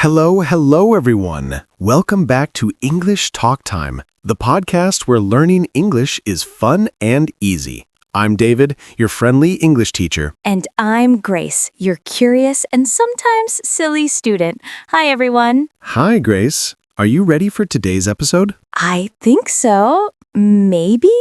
Hello, everyone. Welcome back to English Talk Time, the podcast where learning English is fun and easy. I'm David, your friendly English teacher. And I'm Grace, your curious and sometimes silly student. Hi, everyone. Hi, Grace. Are you ready for today's episode? I think so. Maybe?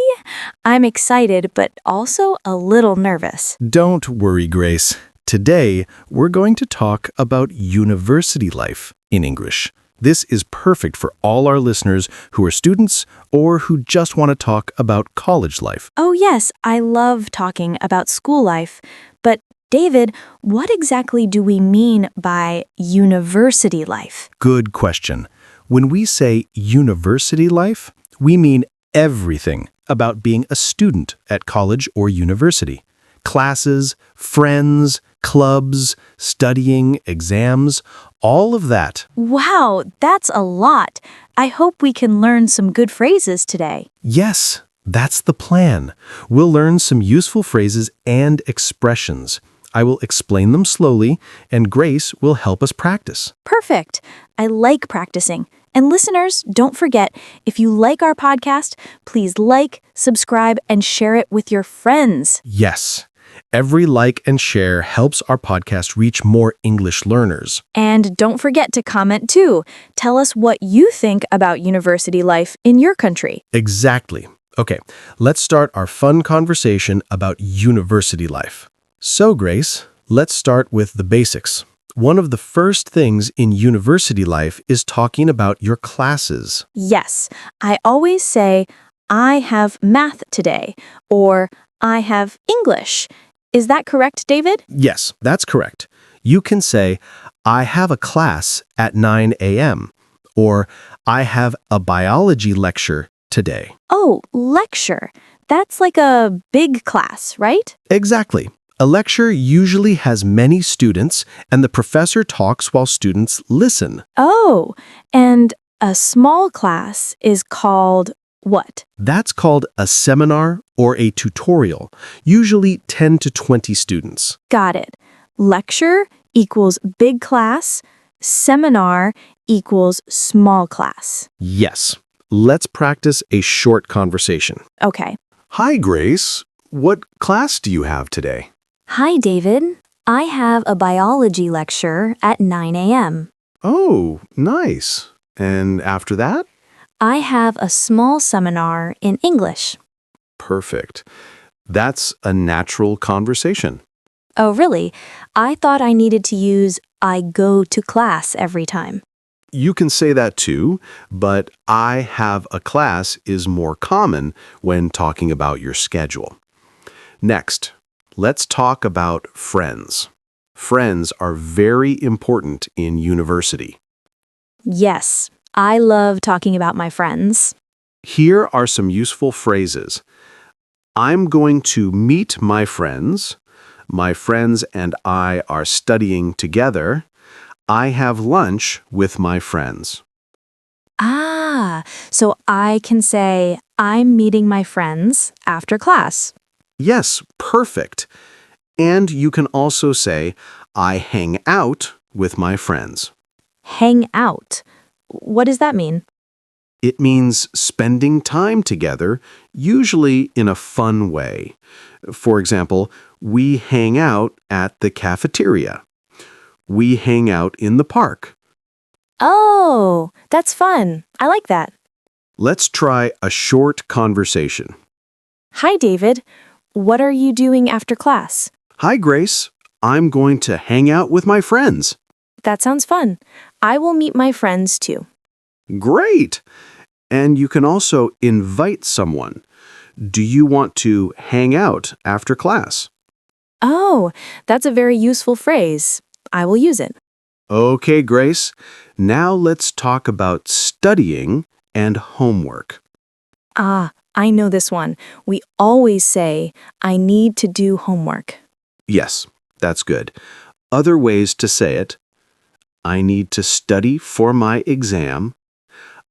I'm excited, but also a little nervous. Don't worry, Grace. Today, we're going to talk about university life in English. This is perfect for all our listeners who are students or who just want to talk about college life. Oh, yes, I love talking about school life. But, David, what exactly do we mean by university life? Good question. When we say university life, we mean everything about being a student at college or university. Classes, friends, clubs, studying, exams, all of that. Wow, that's a lot. I hope we can learn some good phrases today. Yes, that's the plan. We'll learn some useful phrases and expressions. I will explain them slowly, and Grace will help us practice. Perfect. I like practicing. And listeners, don't forget, if you like our podcast, please like, subscribe, and share it with your friends. Yes. Every like and share helps our podcast reach more English learners. And don't forget to comment too. Tell us what you think about university life in your country. Exactly. Okay, let's start our fun conversation about university life. So, Grace, let's start with the basics. One of the first things in university life is talking about your classes. Yes, I always say, I have math today, or I have English. Is that correct, David? Yes, that's correct. You can say, I have a class at 9 a.m., or I have a biology lecture today. Oh, lecture. That's like a big class, right? Exactly. A lecture usually has many students, and the professor talks while students listen. Oh, and a small class is called what? That's called a seminar or a tutorial, usually 10 to 20 students. Got it. Lecture equals big class. Seminar equals small class. Yes. Let's practice a short conversation. Okay. Hi, Grace. What class do you have today? Hi, David. I have a biology lecture at 9 a.m. Oh, nice. And after that? I have a small seminar in English. Perfect. That's a natural conversation. Oh, really? I thought I needed to use I go to class every time. You can say that too, but I have a class is more common when talking about your schedule. Next, let's talk about friends. Friends are very important in university. Yes, I love talking about my friends. Here are some useful phrases. I'm going to meet my friends. My friends and I are studying together. I have lunch with my friends. Ah, so I can say I'm meeting my friends after class. Yes, perfect. And you can also say, I hang out with my friends. Hang out. What does that mean? It means spending time together, usually in a fun way. For example, we hang out at the cafeteria. We hang out in the park. Oh, that's fun. I like that. Let's try a short conversation. Hi, David. What are you doing after class? Hi, Grace. I'm going to hang out with my friends. That sounds fun. I will meet my friends too. Great! And you can also invite someone. Do you want to hang out after class? Oh, that's a very useful phrase. I will use it. Okay, Grace. Now let's talk about studying and homework. Ah, I know this one. We always say, I need to do homework. Yes, that's good. Other ways to say it. I need to study for my exam.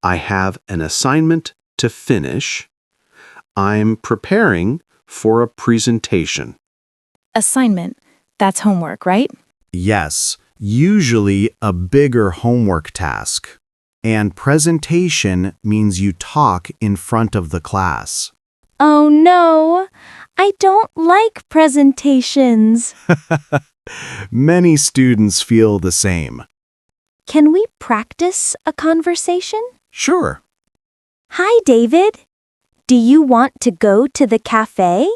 I have an assignment to finish. I'm preparing for a presentation. Assignment. That's homework, right? Yes, Usually a bigger homework task. And presentation means you talk in front of the class. Oh no, I don't like presentations. Many students feel the same. Can we practice a conversation? Sure. Hi, David. Do you want to go to the cafe?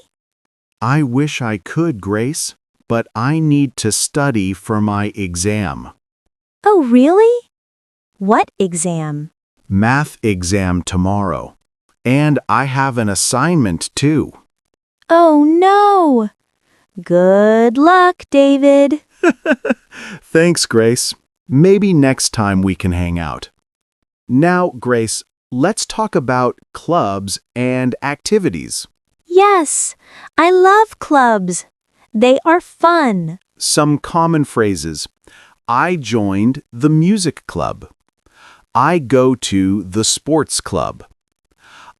I wish I could, Grace, but I need to study for my exam. Oh, really? What exam? Math exam tomorrow. And I have an assignment too. Oh, no. Good luck, David. Thanks, Grace. Maybe next time we can hang out. Now, Grace, let's talk about clubs and activities. Yes, I love clubs. They are fun. Some common phrases. I joined the music club. I go to the sports club.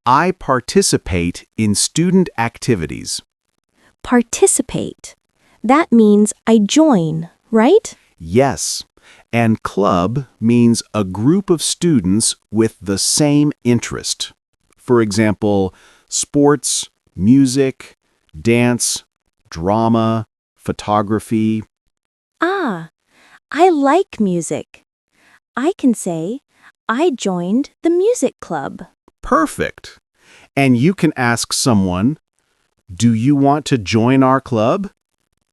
I participate in student activities. Participate. That means I join, right? Yes, and club means a group of students with the same interest. For example, sports, music, dance, drama, photography. Ah, I like music. I can say, I joined the music club. Perfect. And you can ask someone, do you want to join our club?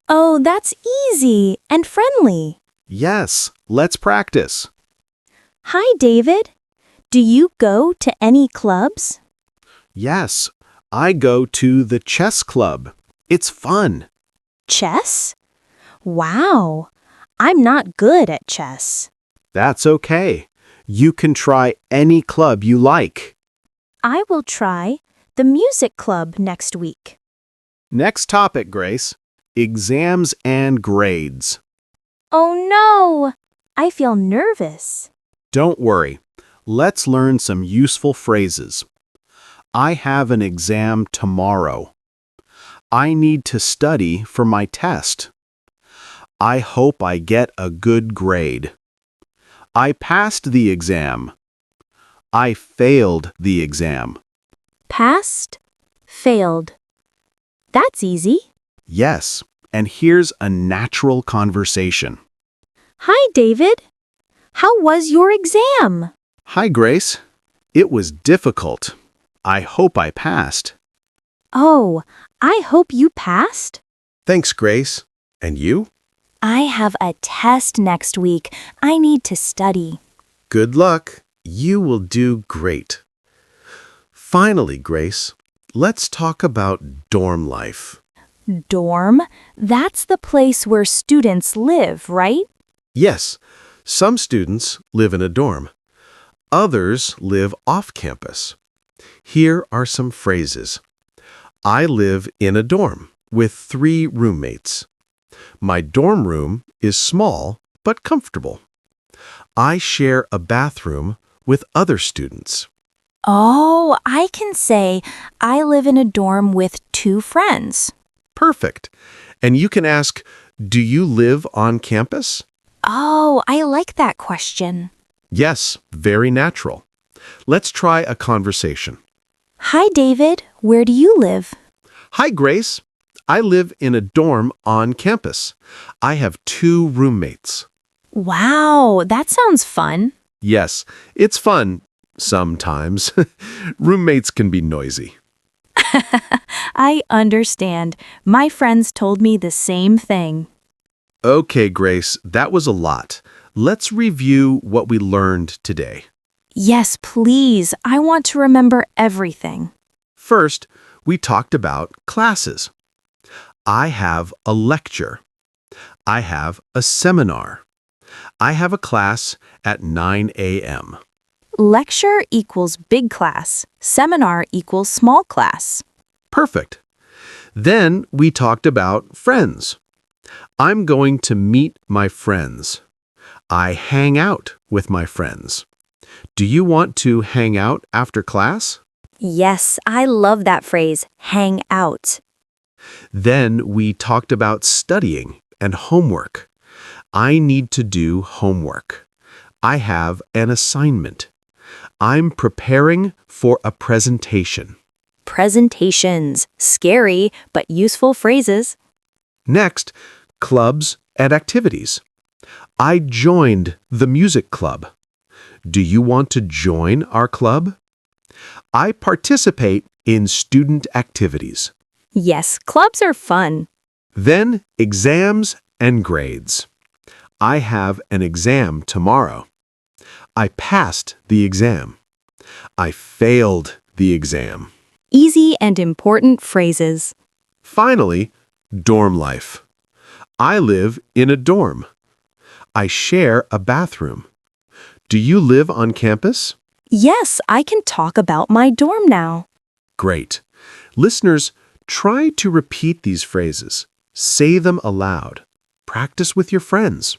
Oh, that's easy and friendly. Yes, let's practice. Hi, David. Do you go to any clubs? Yes, I go to the chess club. It's fun. Chess? Wow, I'm not good at chess. That's okay. You can try any club you like. I will try the music club next week. Next topic, Grace. Exams and grades. Oh no, I feel nervous. Don't worry. Let's learn some useful phrases. I have an exam tomorrow. I need to study for my test. I hope I get a good grade. I passed the exam. I failed the exam. Passed, failed. That's easy. Yes, and here's a natural conversation. Hi, David. How was your exam? Hi, Grace. It was difficult. I hope I passed. Oh, I hope you passed. Thanks, Grace. And you? I have a test next week. I need to study. Good luck. You will do great. Finally, Grace, let's talk about dorm life. Dorm? That's the place where students live, right? Yes, some students live in a dorm. Others live off campus. Here are some phrases. I live in a dorm with 3 roommates. My dorm room is small but comfortable. I share a bathroom with other students. Oh, I can say I live in a dorm with 2 friends. Perfect. And you can ask, do you live on campus? Oh, I like that question. Yes, very natural. Let's try a conversation. Hi, David. Where do you live? Hi, Grace. I live in a dorm on campus. I have 2 roommates. Wow, that sounds fun. Yes, it's fun sometimes. Roommates can be noisy. I understand. My friends told me the same thing. Okay, Grace, that was a lot. Let's review what we learned today. Yes, please. I want to remember everything. First, we talked about classes. I have a lecture. I have a seminar. I have a class at 9 a.m. Lecture equals big class. Seminar equals small class. Perfect. Then we talked about friends. I'm going to meet my friends. I hang out with my friends. Do you want to hang out after class? Yes, I love that phrase, hang out. Then we talked about studying and homework. I need to do homework. I have an assignment. I'm preparing for a presentation. Presentations. Scary, but useful phrases. Next, clubs and activities. I joined the music club. Do you want to join our club? I participate in student activities. Yes, clubs are fun. Then, exams and grades. I have an exam tomorrow. I passed the exam. I failed the exam. Easy and important phrases. Finally, dorm life. I live in a dorm. I share a bathroom. Do you live on campus? Yes, I can talk about my dorm now. Great. Listeners, try to repeat these phrases. Say them aloud. Practice with your friends.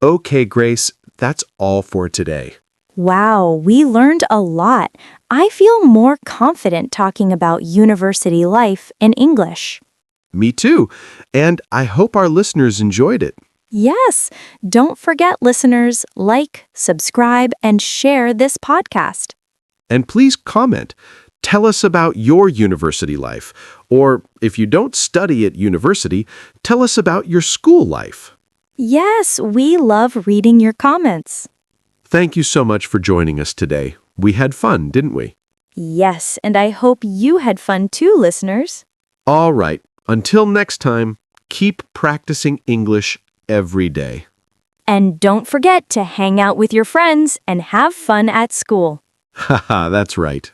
Okay, Grace, that's all for today. Wow, we learned a lot. I feel more confident talking about university life in English. Me too. And I hope our listeners enjoyed it. Yes, don't forget, listeners, like, subscribe, and share this podcast. And please comment. Tell us about your university life. Or if you don't study at university, tell us about your school life. Yes, we love reading your comments. Thank you so much for joining us today. We had fun, didn't we? Yes, and I hope you had fun too, listeners. All right. Until next time, keep practicing English every day. And don't forget to hang out with your friends and have fun at school. Haha, that's right.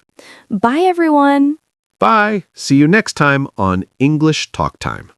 Bye, everyone. Bye. See you next time on English Talk Time.